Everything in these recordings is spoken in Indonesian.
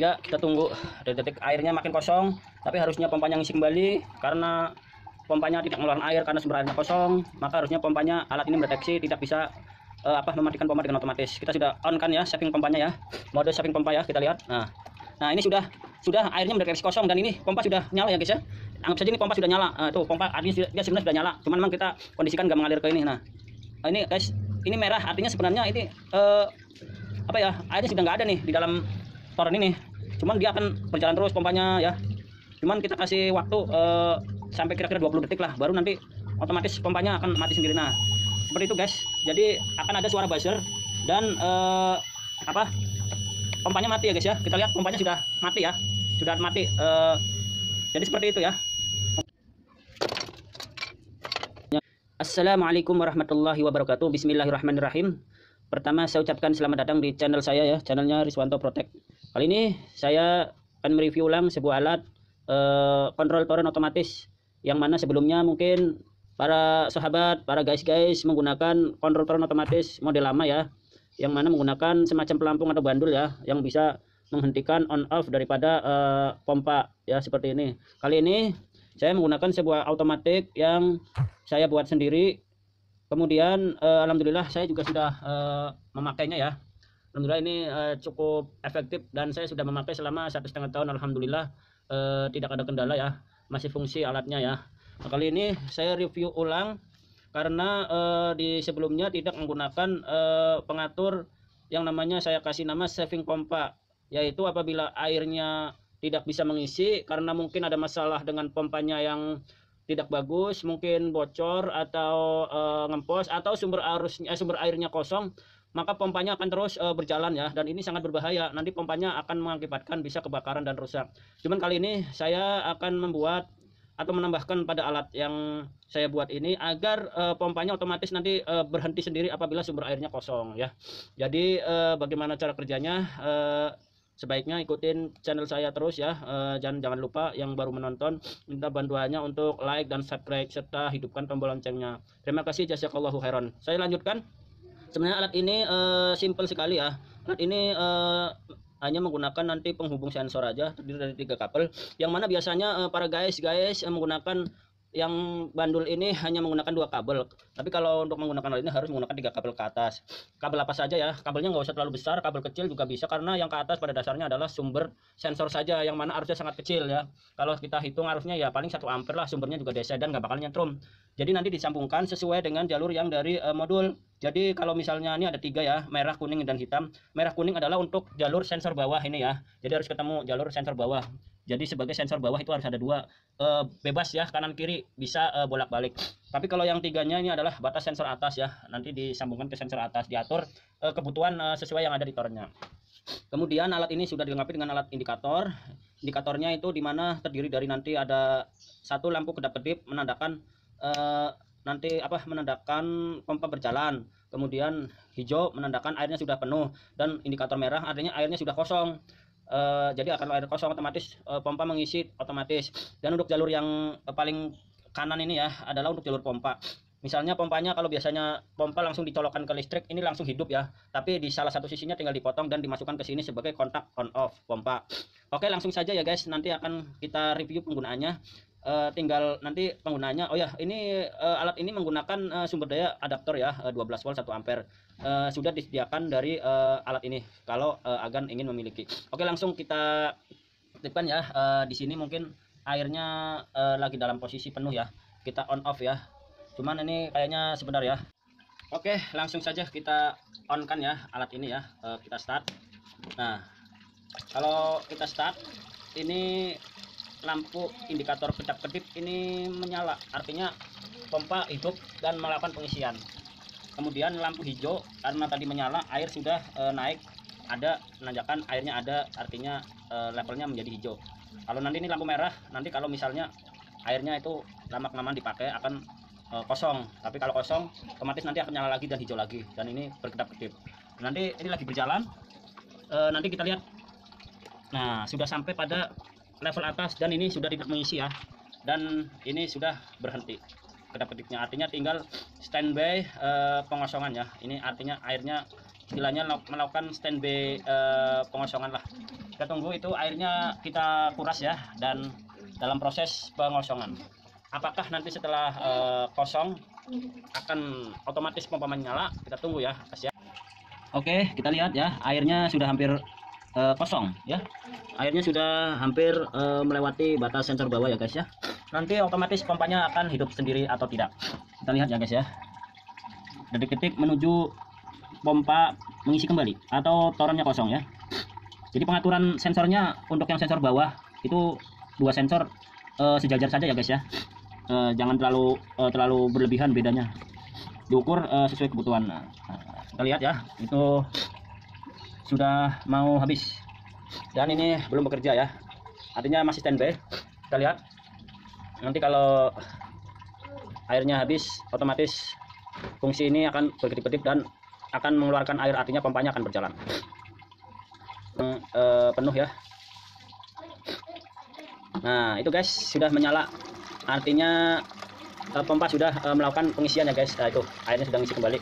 Ya, kita tunggu detik airnya makin kosong, tapi harusnya pompanya ngisi kembali karena pompanya tidak mengeluarkan air karena sumber airnya kosong, maka harusnya pompanya alat ini mendeteksi tidak bisa mematikan pompa dengan otomatis. Kita sudah on kan ya saving pompanya ya. Mode saving pompa ya, kita lihat. Nah, ini sudah airnya mendeteksi kosong dan ini pompa sudah nyala ya guys ya. Anggap saja ini pompa sudah nyala. Tuh pompa artinya dia sebenarnya sudah nyala. Cuman memang kita kondisikan nggak mengalir ke ini. Nah, ini guys, ini merah artinya sebenarnya ini airnya sudah nggak ada nih di dalam toren ini. Cuman dia akan berjalan terus pompanya ya. Cuman kita kasih waktu sampai kira-kira 20 detik lah, baru nanti otomatis pompanya akan mati sendiri. Nah, seperti itu guys. Jadi akan ada suara buzzer dan pompanya mati ya guys ya. Kita lihat pompanya sudah mati ya. Sudah mati. Jadi seperti itu ya. Assalamualaikum warahmatullahi wabarakatuh. Bismillahirrahmanirrahim. Pertama saya ucapkan selamat datang di channel saya ya, channelnya Riswanto Protect. Kali ini saya akan mereview ulang sebuah alat kontrol toren otomatis yang mana sebelumnya mungkin para sahabat, para guys menggunakan kontrol toren otomatis model lama ya, yang mana menggunakan semacam pelampung atau bandul ya, yang bisa menghentikan on off daripada pompa ya, seperti ini. Kali ini saya menggunakan sebuah otomatik yang saya buat sendiri. Kemudian alhamdulillah saya juga sudah memakainya ya. Alhamdulillah ini cukup efektif dan saya sudah memakai selama 1,5 tahun. Alhamdulillah tidak ada kendala ya, masih fungsi alatnya ya. Nah, kali ini saya review ulang karena di sebelumnya tidak menggunakan pengatur yang namanya, saya kasih nama saving pompa, yaitu apabila airnya tidak bisa mengisi karena mungkin ada masalah dengan pompanya yang tidak bagus, mungkin bocor atau ngempos atau sumber airnya kosong, maka pompanya akan terus berjalan ya, dan ini sangat berbahaya. Nanti pompanya akan mengakibatkan bisa kebakaran dan rusak. Cuman kali ini saya akan membuat atau menambahkan pada alat yang saya buat ini agar pompanya otomatis nanti berhenti sendiri apabila sumber airnya kosong ya. Jadi bagaimana cara kerjanya? Sebaiknya ikutin channel saya terus ya. Jangan lupa yang baru menonton minta bantuannya untuk like dan subscribe serta hidupkan tombol loncengnya. Terima kasih, jazakallahu khairan. Saya lanjutkan. Sebenarnya alat ini simple sekali ya. Alat ini hanya menggunakan nanti penghubung sensor aja, terdiri dari 3 kabel, yang mana biasanya para guys menggunakan yang bandul ini hanya menggunakan 2 kabel, tapi kalau untuk menggunakan hal ini harus menggunakan 3 kabel ke atas. Kabel apa saja ya, kabelnya nggak usah terlalu besar, kabel kecil juga bisa, karena yang ke atas pada dasarnya adalah sumber sensor saja, yang mana arusnya sangat kecil ya. Kalau kita hitung arusnya ya paling 1 ampere lah, sumbernya juga DC dan nggak bakal nyetrum. Jadi nanti disambungkan sesuai dengan jalur yang dari modul. Jadi kalau misalnya ini ada 3 ya, merah, kuning, dan hitam. Merah kuning adalah untuk jalur sensor bawah ini ya, jadi harus ketemu jalur sensor bawah. Jadi sebagai sensor bawah itu harus ada 2, bebas ya, kanan kiri bisa bolak-balik. Tapi kalau yang 3-nya ini adalah batas sensor atas ya, nanti disambungkan ke sensor atas, diatur kebutuhan sesuai yang ada di torennya. Kemudian alat ini sudah dilengkapi dengan alat indikator. Indikatornya itu dimana terdiri dari nanti ada 1 lampu kedap-kedip menandakan menandakan pompa berjalan, kemudian hijau menandakan airnya sudah penuh, dan indikator merah artinya airnya sudah kosong. Jadi akan air kosong otomatis pompa mengisi otomatis. Dan untuk jalur yang paling kanan ini ya adalah untuk jalur pompa. Misalnya pompanya, kalau biasanya pompa langsung dicolokkan ke listrik, ini langsung hidup ya, tapi di salah satu sisinya tinggal dipotong dan dimasukkan ke sini sebagai kontak on off pompa. Oke, langsung saja ya guys, nanti akan kita review penggunaannya. Tinggal nanti penggunaannya. Oh ya, ini alat ini menggunakan sumber daya adaptor ya, 12 volt 1 ampere. Sudah disediakan dari alat ini kalau agan ingin memiliki. Oke, langsung kita aktifkan ya. Di sini mungkin airnya lagi dalam posisi penuh ya, kita on off ya. Cuman ini kayaknya sebentar ya. Oke, langsung saja kita on kan ya alat ini ya. Kita start. Nah, kalau kita start, ini lampu indikator kedap-kedip ini menyala, artinya pompa hidup dan melakukan pengisian. Kemudian lampu hijau karena tadi menyala, air sudah naik, ada menandakan airnya ada, artinya levelnya menjadi hijau. Kalau nanti ini lampu merah, nanti kalau misalnya airnya itu lama-kelamaan dipakai akan kosong, tapi kalau kosong otomatis nanti akan nyala lagi dan hijau lagi, dan ini berkedap-kedip. Nanti ini lagi berjalan, nanti kita lihat. Nah, sudah sampai pada level atas dan ini sudah tidak mengisi ya, dan ini sudah berhenti kedap-kedipnya, artinya tinggal standby pengosongan ya. Ini artinya airnya istilahnya melakukan standby pengosongan lah. kita tunggu itu airnya kita kuras ya, dan dalam proses pengosongan. Apakah nanti setelah kosong akan otomatis pompa menyala? Kita tunggu ya, guys ya. Oke, kita lihat ya, airnya sudah hampir kosong ya. Airnya sudah hampir melewati batas sensor bawah ya guys ya. Nanti otomatis pompanya akan hidup sendiri atau tidak. Kita lihat ya guys ya. Detik-detik menuju pompa mengisi kembali atau torennya kosong ya. Jadi pengaturan sensornya untuk yang sensor bawah itu 2 sensor sejajar saja ya guys ya. Jangan terlalu berlebihan bedanya. Diukur sesuai kebutuhan. Nah, kita lihat ya, itu sudah mau habis. Dan ini belum bekerja ya. Artinya masih standby. Kita lihat. Nanti kalau airnya habis, otomatis fungsi ini akan berkedip-kedip dan akan mengeluarkan air, artinya pompanya akan berjalan. Penuh ya. Nah, itu guys sudah menyala. Artinya pompa sudah melakukan pengisian ya guys. Nah, itu airnya sudah ngisi kembali.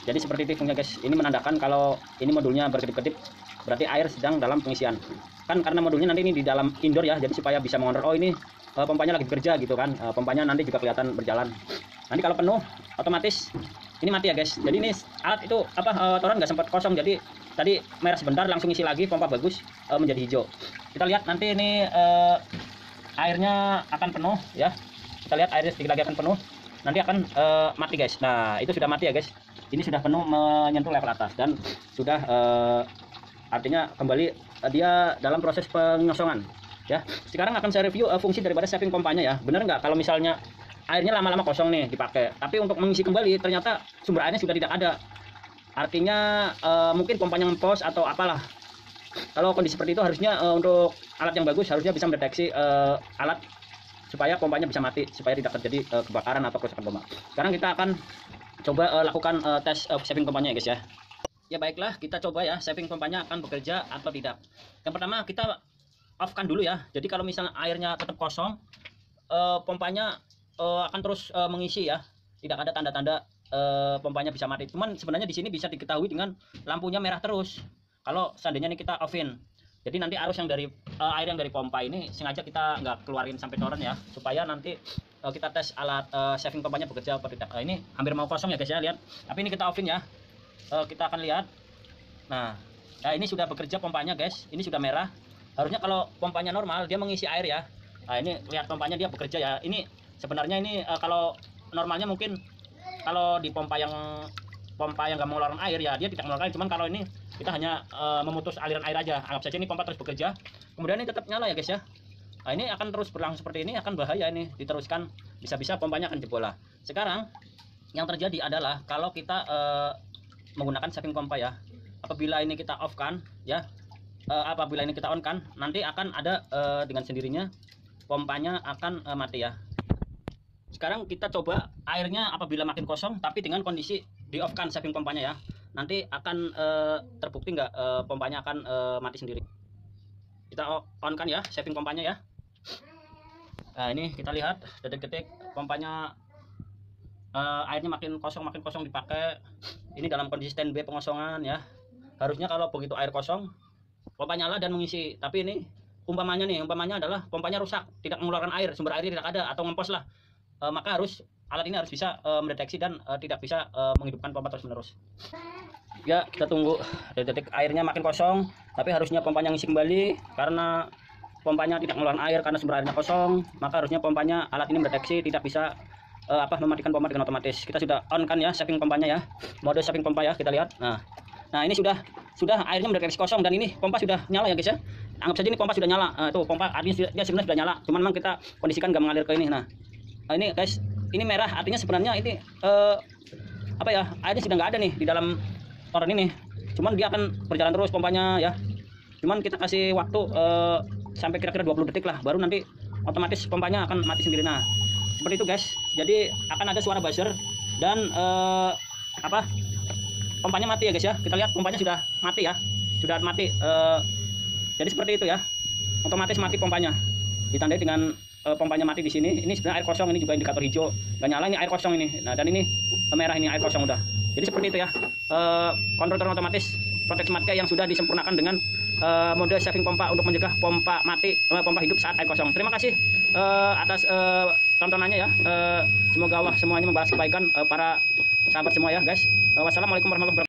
Jadi seperti itu fungsinya guys. Ini menandakan kalau ini modulnya berkedip-kedip, berarti air sedang dalam pengisian. Kan karena modulnya nanti ini di dalam indoor ya, jadi supaya bisa mengontrol, oh ini pompanya lagi bekerja gitu kan. Pompanya nanti juga kelihatan berjalan. Nanti kalau penuh otomatis ini mati ya guys. Jadi ini alat itu toren nggak sempat kosong, jadi tadi merah sebentar langsung isi lagi, pompa bagus menjadi hijau. Kita lihat nanti ini airnya akan penuh ya. Kita lihat airnya sedikit lagi akan penuh, nanti akan mati guys. Nah, itu sudah mati ya guys. Ini sudah penuh menyentuh level atas dan sudah artinya kembali dia dalam proses pengosongan ya. Sekarang akan saya review fungsi daripada saving pompanya ya. Bener nggak kalau misalnya airnya lama-lama kosong nih dipakai, tapi untuk mengisi kembali ternyata sumber airnya sudah tidak ada. Artinya mungkin pompanya ngempos atau apalah. Kalau kondisi seperti itu harusnya untuk alat yang bagus harusnya bisa mendeteksi alat supaya pompanya bisa mati, supaya tidak terjadi kebakaran atau kerusakan pompa. Sekarang kita akan coba lakukan tes saving pompanya ya guys ya. Ya baiklah, kita coba ya saving pompanya akan bekerja atau tidak. Yang pertama kita off kan dulu ya. Jadi kalau misalnya airnya tetap kosong, pompanya akan terus mengisi ya. Tidak ada tanda-tanda pompanya bisa mati. Cuman sebenarnya di sini bisa diketahui dengan lampunya merah terus. Kalau seandainya ini kita offin, jadi nanti arus yang dari air yang dari pompa ini sengaja kita nggak keluarin sampai toren ya, supaya nanti kita tes alat saving pompanya bekerja atau tidak. Ini hampir mau kosong ya guys ya, lihat. Tapi ini kita offin ya. Kita akan lihat. Nah, ini sudah bekerja pompanya guys. Ini sudah merah. Harusnya kalau pompanya normal dia mengisi air ya. Nah, ini lihat pompanya dia bekerja ya. Ini sebenarnya ini kalau normalnya mungkin kalau di pompa yang nggak mengeluarkan air ya dia tidak mengeluarkan. Cuman kalau ini kita hanya memutus aliran air aja. Anggap saja ini pompa terus bekerja. Kemudian ini tetap nyala ya guys ya. Nah, ini akan terus berlangsung seperti ini, akan bahaya ini diteruskan, bisa-bisa pompanya akan jebol lah. Sekarang yang terjadi adalah kalau kita menggunakan saving pompa ya, apabila ini kita off kan ya, apabila ini kita on kan, nanti akan ada dengan sendirinya pompanya akan mati ya. Sekarang kita coba airnya apabila makin kosong tapi dengan kondisi di off kan saving pompanya ya, nanti akan terbukti nggak pompanya akan mati sendiri. Kita on kan ya saving pompanya ya. Nah, ini kita lihat detik-detik pompanya airnya makin kosong dipakai. Ini dalam kondisi standby pengosongan ya. Harusnya kalau begitu air kosong pompa nyala dan mengisi, tapi ini umpamanya adalah pompanya rusak, tidak mengeluarkan air, sumber airnya tidak ada atau ngempos lah, maka alat ini harus bisa mendeteksi dan tidak bisa menghidupkan pompa terus menerus ya. Kita tunggu detik airnya makin kosong, tapi harusnya pompanya ngisi kembali. Karena pompanya tidak mengeluarkan air karena sumber airnya kosong, maka harusnya pompanya alat ini mendeteksi tidak bisa mematikan pompa dengan otomatis. Kita sudah on kan ya saving pompanya ya, mode saving pompa ya, kita lihat. Nah ini sudah airnya mendeteksi kosong dan ini pompa sudah nyala ya guys ya. Anggap saja ini pompa sudah nyala. Tuh pompa artinya dia sebenarnya sudah nyala, cuman memang kita kondisikan nggak mengalir ke ini. Nah ini guys, ini merah artinya sebenarnya ini airnya sudah nggak ada nih di dalam toren ini, cuman dia akan berjalan terus pompanya ya. Cuman kita kasih waktu sampai kira-kira 20 detik lah, baru nanti otomatis pompanya akan mati sendiri. Nah seperti itu guys, jadi akan ada suara buzzer dan pompanya mati ya guys ya. Kita lihat pompanya sudah mati ya, sudah mati. Jadi seperti itu ya, otomatis mati pompanya, ditandai dengan pompanya mati di sini. Ini sebenarnya air kosong, ini juga indikator hijau nggak nyala, ini air kosong ini. Nah dan ini merah, ini air kosong udah. Jadi seperti itu ya, kontrol otomatis proteksi matka yang sudah disempurnakan dengan mode saving pompa untuk mencegah pompa mati, pompa hidup saat air kosong. Terima kasih atas tontonannya ya. Semoga Allah semuanya membalas kebaikan para sahabat semua ya guys. Wassalamualaikum warahmatullahi wabarakatuh.